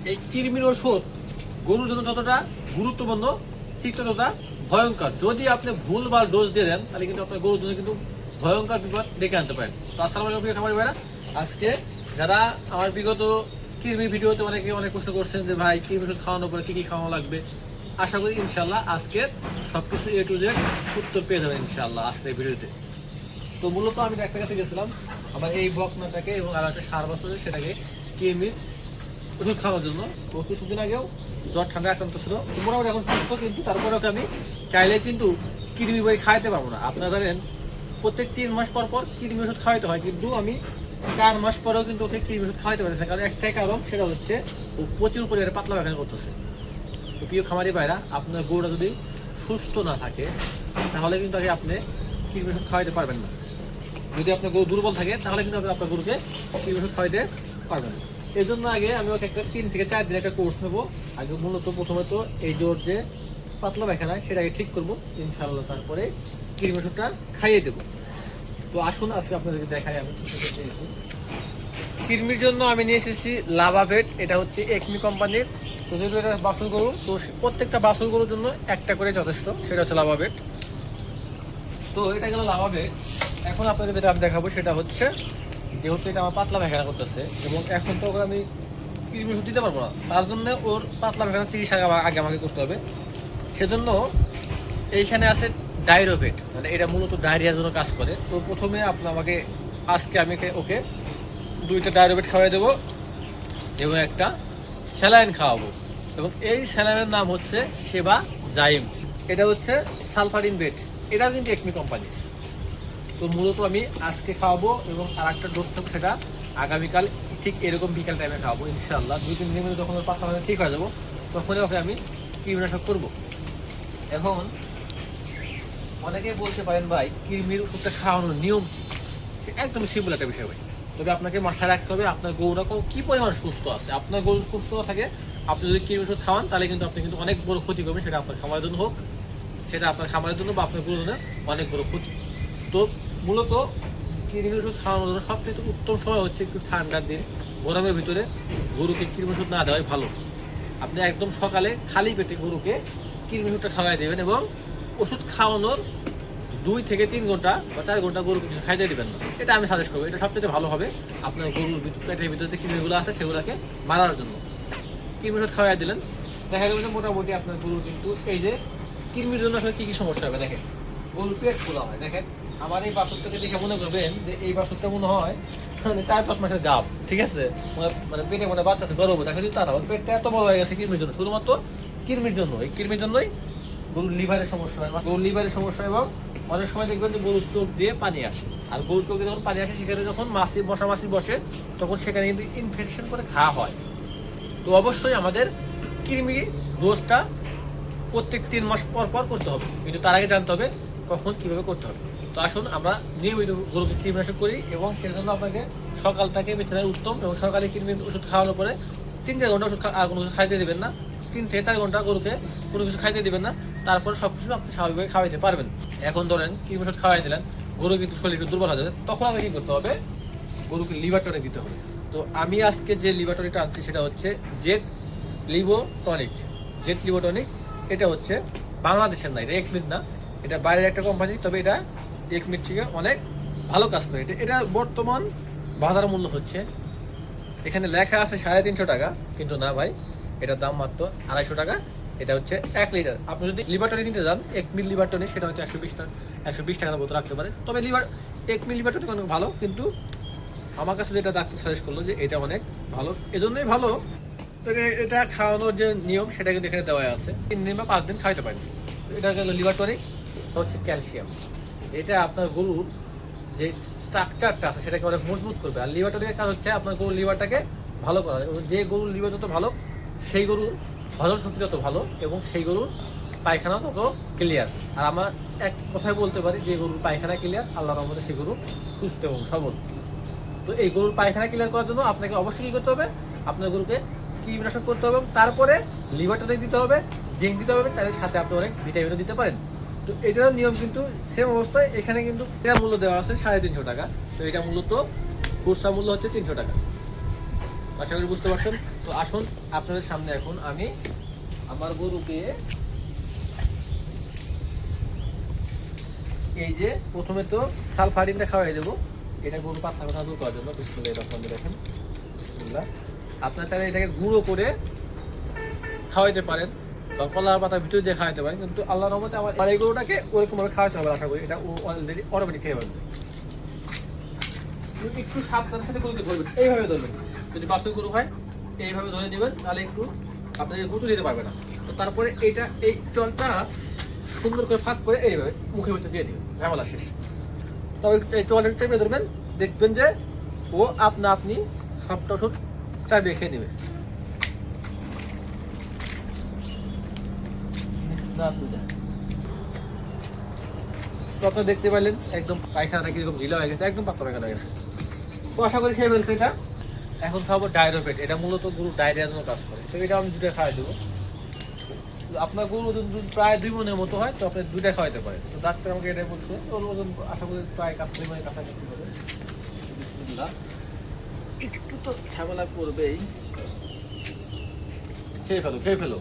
এই কৃমির ওষুধ গরুর জন্য যতটা গুরুত্বপূর্ণ ঠিক ততটা ভয়ঙ্কর। যদি আপনি ভুলভাল ডোজ দিয়ে দেন তাহলে কিন্তু আপনার গরুর জন্য কিন্তু ভয়ঙ্কর বিপদ ডেকে আনতে পারেন। তো আসসালামু আলাইকুম খামারি ভাইরা, আজকে যারা আমার বিগত কৃমির ভিডিওতে অনেকে অনেক প্রশ্ন করছেন যে ভাই কৃমি ওষুধ খাওয়ানোর পরে কী কী খাওয়ানো লাগবে, আশা করি ইনশাল্লাহ আজকে সবকিছু A to Z উত্তর পেয়ে যাবেন ইনশাল্লাহ আজকের ভিডিওতে। তো মূলত আমি একটা কাছে গেছিলাম আমার এই বকনাটাকে এবং আর একটা সার বছরের সেটাকে কৃমির ওষুধ খাওয়ার জন্য। তো কিছুদিন আগেও জ্বর ঠান্ডা আক্রান্ত ছিল, তো মোটামুটি এখন সুস্থ, কিন্তু তারপরেও আমি চাইলে কিন্তু কৃমি বই খাইতে পারবো না। আপনারা জানেন প্রত্যেক 3 মাস পর পর কৃমি ওষুধ খাওয়াইতে হয়, কিন্তু আমি 4 মাস পরেও কিন্তু ওকে কৃমি ওষুধ খাওয়াইতে পারছি না। কারণ একটাই কারণ, সেটা হচ্ছে ও প্রচুর পরিমাণে পাতলা পায়খানা করতেছে। তো প্রিয় খামারি ভাইরা, আপনার গরুটা যদি সুস্থ না থাকে তাহলে কিন্তু আগে আপনি কৃমি ওষুধ খাওয়াইতে পারবেন না। যদি আপনার গরু দুর্বল থাকে তাহলে কিন্তু আপনি আপনার গরুকে কৃমি ওষুধ খাওয়াইতে পারবেন না। এই জন্য আগে আমি ওকে একটা 3 থেকে 4 দিন একটা কোর্স নেবো। আগে মূলত প্রথমত এই জ্বর যে পাতলা পায়খানা সেটাকে ঠিক করবো ইনশাআল্লাহ, তারপরে কৃমি ওষুধটা খাইয়ে দেবো। তো আসুন আজকে আপনাদেরকে দেখাই আমি কৃমির জন্য আমি নিয়ে এসেছি লাভাভেট। এটা হচ্ছে একমি কোম্পানির। তো যেহেতু এটা বাছুর গরু, তো প্রত্যেকটা বাছুর গরুর জন্য একটা করে যথেষ্ট, সেটা হচ্ছে লাভাভেট। তো এটা গেল লাভাভেট। এখন আপনাদের যেটা আমি দেখাবো সেটা হচ্ছে, যেহেতু এটা আমার পাতলা পায়খানা করতেছে এবং এখন তো ওকে আমি কৃমি ওষুধ দিতে পারবো না, তার জন্য ওর পাতলা পায়খানা চিকিৎসা আগে আমাকে করতে হবে। সেজন্য এইখানে আছে ডায়রোভেট, মানে এটা মূলত ডায়রিয়ার জন্য কাজ করে। তো প্রথমে আমাকে আজকে আমি ওকে 2টা ডায়রোভেট খাওয়াই দেবো এবং একটা স্যালাইন খাওয়াবো। এবং এই স্যালাইনের নাম হচ্ছে সেবা জাইম। এটা হচ্ছে সালফারিন বেট, এটাও কিন্তু একমি কোম্পানির। তো মূলত আমি আজকে খাওয়াবো এবং আর একটা ডোজ থাকবে সেটা আগামীকাল ঠিক এরকম বিকাল টাইমে খাওয়াবো ইনশাআল্লাহ। 2-3 দিনের মধ্যে যখন ওর পাতলা পায়খানা ঠিক হয়ে যাবো তখনই ওকে আমি কৃমিনাশক করবো। এখন অনেকেই বলতে পারেন ভাই কৃমির ওষুধটা খাওয়ানোর নিয়ম কি? একদম সিম্পল একটা বিষয় ভাই, তবে আপনাকে মাথায় রাখতে হবে আপনার গরুটা কি পরিমাণ সুস্থ আছে। আপনার গরু সুস্থ না থাকে, আপনি যদি কৃমি ওষুধ খাওয়ান তাহলে কিন্তু আপনি কিন্তু অনেক বড় ক্ষতি করবেন। সেটা আপনার খামারের জন্য হোক, সেটা আপনার খামারের জন্য বা আপনার গরুর জন্য অনেক বড় ক্ষতি। তো মূলত কৃমি ওষুধ খাওয়ানোর জন্য সবথেকে উত্তম সময় হচ্ছে একটু ঠান্ডার দিন, গরমের ভিতরে গরুকে কৃমি ওষুধ না দেওয়াই ভালো। আপনি একদম সকালে খালি পেটে গরুকে কৃমি ওষুধটা খাওয়াই দেবেন এবং ওষুধ খাওয়ানোর 2 থেকে 3 ঘন্টা বা 4 ঘন্টা গরুকে কিছু খাইতে দেবেন না। এটা আমি সাজেস্ট করবো, এটা সবথেকে ভালো হবে আপনার গরুর পেটের ভিতরে যে কৃমিগুলো আছে সেগুলোকে মারার জন্য। কৃমি ওষুধ খাওয়াই দিলেন, দেখা যাবে যে মোটামুটি আপনার গরু কিন্তু এই যে কৃমির জন্য আসলে কী কী সমস্যা হবে দেখেন। গরুর পেট খোলা হয়, দেখেন আমার এই বাছুরটাকে দেখে মনে করবেন যে এই বাছুরটা মনে হয় মানে 4-5 মাসের গাব, ঠিক আছে, মানে পেটে মনে বাচ্চা আছে গর্ব, দেখা কিন্তু তারা পেটটা এত বড় হয়ে গেছে কৃমির জন্য, শুধুমাত্র কৃমির জন্য। এই কৃমির জন্যই গরুর লিভারের সমস্যা হয়, গরুর লিভারের সমস্যা। এবং অনেক সময় দেখবেন যে গরুর চোখ দিয়ে পানি আসে, আর গরুর চোখে যখন পানি আসে সেখানে যখন মশা মাছি বসে তখন সেখানে কিন্তু ইনফেকশন করে ঘা হয়। তো অবশ্যই আমাদের কৃমি ডোজটা প্রত্যেক 3 মাস পর পর করতে হবে, কিন্তু তার আগে জানতে হবে কখন কিভাবে করতে হবে। তো আসুন আমরা নিয়মিত গরুকে কৃমিনাশক করি এবং সেজন্য আপনাকে সকালটাকে বেছে নেওয়া উত্তম। এবং সকালে কৃমির ওষুধ খাওয়ানোর পরে 3-4 ঘন্টা ওষুধ আর কোনো কিছু খাইতে দেবেন না। 3 থেকে 4 ঘন্টা গরুকে কোনো কিছু খাইতে দেবেন না, তারপর সব কিছু আপনি স্বাভাবিকভাবে খাওয়াইতে পারবেন। এখন ধরেন কৃমি ওষুধ খাওয়াই দিলেন, গরু কিন্তু শরীর একটু দুর্বল হয়ে যাবে, তখন আমাকে কী করতে হবে, গরুকে লিভার টনিক দিতে হবে। তো আমি আজকে যে লিভার টনিকটা আনছি সেটা হচ্ছে jet Livo tonic. Jet Livo tonic এটা হচ্ছে বাংলাদেশের না, এটা একমিট না, এটা বাইরের একটা কোম্পানি, তবে এটা একমিট থেকে অনেক ভালো কাজ করে। এটা বর্তমান বাজার মূল্য হচ্ছে, এখানে লেখা আছে 350 টাকা, কিন্তু না ভাই, এটার দাম মাত্র 250 টাকা। এটা হচ্ছে 1 লিটার। আপনি যদি লিভার টনিক নিতে যান 1 মিলি লিভার টনিক, সেটা হয়তো 120 টাকার মতো রাখতে পারে। তবে 1 মিলি লিভার টনিক অনেক ভালো, কিন্তু আমার কাছে যেটা ডাক্তার সাজেস্ট করলো যে এটা অনেক ভালো, এজন্যই ভালো। তো এটা খাওয়ানোর যে নিয়ম সেটা কিন্তু এখানে দেওয়া আছে, 3 দিন বা 5 দিন খাইতে পারেন। এটা গেল লিভার টনিক, হচ্ছে ক্যালসিয়াম। এটা আপনার গরুর যে স্ট্রাকচারটা আছে সেটাকে অনেক মজবুত করবে। আর লিভার টনিকের কাজ হচ্ছে আপনার গরুর লিভারটাকে ভালো করা। যে গরুর লিভার যত ভালো সেই গরুর হজম শক্তি তত ভালো এবং সেই গরুর পায়খানা তত ক্লিয়ার। আর আমার এক কথায় বলতে পারি যে গরুর পায়খানা ক্লিয়ার, আল্লাহর রহমতে সেই গরু সুস্থ এবং সবল। তো এই গরুর পায়খানা ক্লিয়ার করার জন্য আপনাকে অবশ্যই কী করতে হবে, আপনার গরুকে কৃমিনাশক করতে হবে, তারপরে লিভার টনিক দিতে হবে, জিঙ্ক দিতে হবে, তাদের সাথে আপনি অনেক ভিটামিনও দিতে পারেন। তো এটার নিয়ম কিন্তু সেম অবস্থায় এখানে কিন্তু এটা মূল্য দেওয়া আছে 350 টাকা। তো এটা মূলত খুচরা মূল্য হচ্ছে 300 টাকা। আশা করি বুঝতে পারছেন। তো আসুন আপনাদের সামনে এখন আমি আমার গরুকে এই যে প্রথমে তো সালফারিনটা খাওয়াই দেবো, এটা গরু পাতলা ব্যথা দূর করার জন্য। বিসমিল্লাহ রহমান দেখেন, বিসমিল্লাহ। আপনার চাইলে এটাকে গুঁড়ো করে খাওয়াইতে পারেন বা কলার পাতার ভিতরে দিয়ে খাওয়াইতে পারেন, কিন্তু আল্লাহর রহমতে আমার এই গরুটাকে ওরকম ভাবে খাওয়াতে হবে। আশা করি এটা ও অলরেডি অটোমেটিক খেয়ে পারবে। একটু সাবধানের সাথে গরুকে ধরবেন, এইভাবে ধরবেন। যদি বাছুর গরু হয় এইভাবে ধরে দিবেন, তাহলে একটু আপনাদের গুঁতো দিতে পারবে না। তো তারপরে এইটা এই জলটা সুন্দর করে ফাঁক করে এইভাবে মুখের ভিতরে দিয়ে দিবেন, ঝামেলা শেষ। তবে এই টয়লেট চেপে ধরবেন, দেখবেন যে ও আপনি সবটা ওষুধ চাবিয়ে খেয়ে নেবে। তো আপনারা দেখতে পাইলেন একদম পায়খানাটা কিরকম ঢিলা হয়ে গেছে, একদম পাতলা পায়খানা হয়ে গেছে। তো আশা করি খেয়ে ফেলছে এটা। এখন খাবো ডায়রোপেট, এটা মূলত গরু ডায়রিয়ার জন্য কাজ করে। তো এটা আমি 2টা খাওয়াই দেবো। আপনার গরু ওজন প্রায় 2 মনের মতো হয়, তো আপনি 2টা খাওয়াইতে পারেন। তো ডাক্তার আমাকে এটাই বলছে, ওর ওজন আশা করি প্রায় কাছাকাছি হবে। বিসমিল্লাহ। একটু তো ঝামেলা করবেই, খেয়ে ফেলো।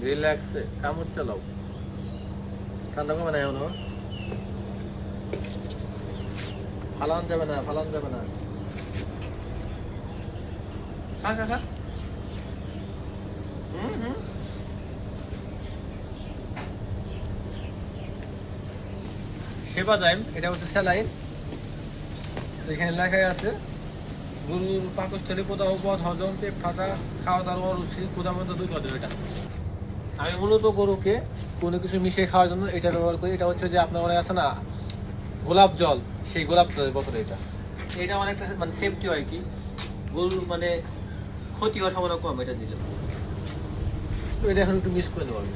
রিল্যাক্সে কামড় চালাও, ঠান্ডা কমে না এখনো। ফালান যাবে না। খা। সেবা জাইম, এটা হচ্ছে স্যালাইন। এখানে লেখাই আছে গরুর পাকস্থলী, প্রদাহ, পথ, হজম, পেট ফাটা, খাওয়া দাওয়া, অরুচি, ক্ষুধা মধ্যে 2 পদ। এটা আমি মূলত গরুকে কোনো কিছু মিশিয়ে খাওয়ার জন্য এটা ব্যবহার করি। এটা হচ্ছে যে আপনার মনে আছে না গোলাপ জল, সেই গোলাপ জলের বোতল। এটা অনেকটা মানে সেফটি হয়, কি গরুর মানে ক্ষতি হওয়ার সম্ভাবনা কম এটা দিলে। তো এটা এখন একটু মিস করে দেবো আমি।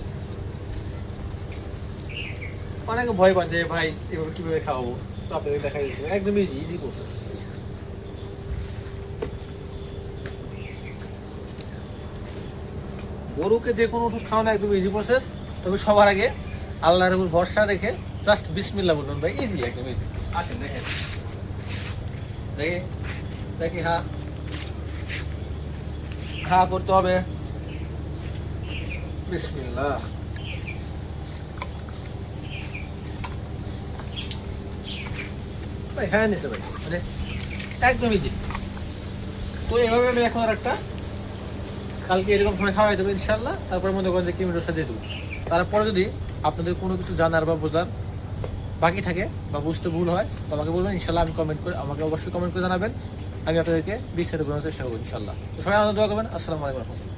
অনেকে ভয় পান যে ভাই এভাবে কিভাবে খাওয়াবো, তো আপনাদের দেখাই দিচ্ছি একদম ইজি প্রসেস। গরুকে যে কোনো ওষুধ খাওয়ানো একদম ইজি প্রসেস। তবে সবার আগে আল্লাহর উপর ভরসা রেখে জাস্ট বিসমিল্লাহ বলুন ভাই, ইজি, একদম ইজি। আসেন দেখি হা করতে হবে। বিসমিল্লাহ। ভাই হ্যাঁ নিছে ভাই, মানে একদম ইজি। তো এভাবে আমি এখন আর একটা কালকে এরকম সময় খাওয়াই দেবো ইনশাল্লাহ। তারপরে মনে করেন যে কিমি রোসা দিয়ে দেবো। তারপরে যদি আপনাদের কোনো কিছু জানার বা বোঝার বাকি থাকে বা বুঝতে ভুল হয়, তো আমাকে বলবেন ইনশাল্লাহ। আমাকে অবশ্যই কমেন্ট করে জানাবেন, আমি আপনাদেরকে বিস্তারিত বোঝানোর চেষ্টা করবো ইনশাল্লাহ। তো সবাই আমাদের দোয়া করবেন। আসসালামু আলাইকুম।